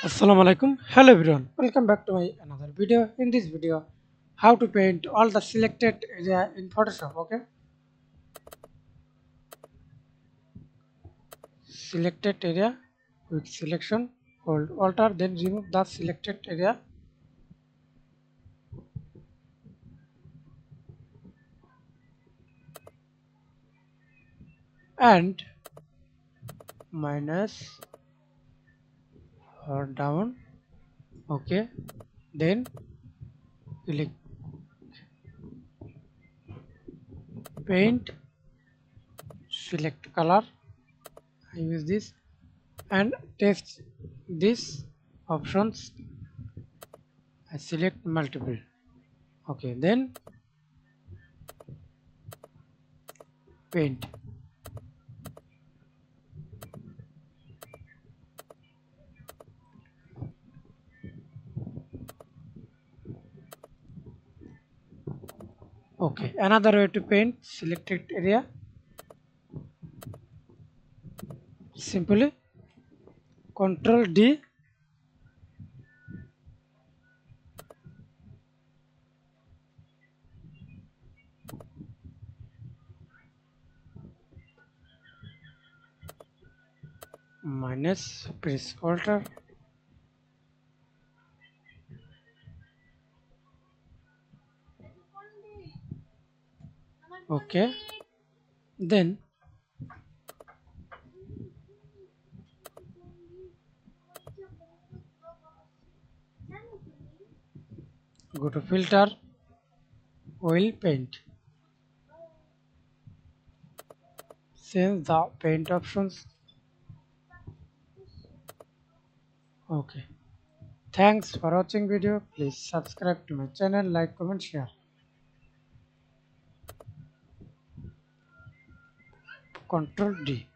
Assalamu alaikum. Hello everyone. Welcome back to my another video. In this video, how to paint all the selected area in Photoshop. Okay, selected area with selection, hold Alt, then remove the selected area and minus or down. Okay, then click paint, select color. I use this and test this options. I select multiple. Okay, then paint. Okay, another way to paint selected area, simply Control D, minus, press Alt. Okay, then go to filter, oil paint, change the paint options. Okay, thanks for watching video. Please subscribe to my channel, like, comment, share. Control D.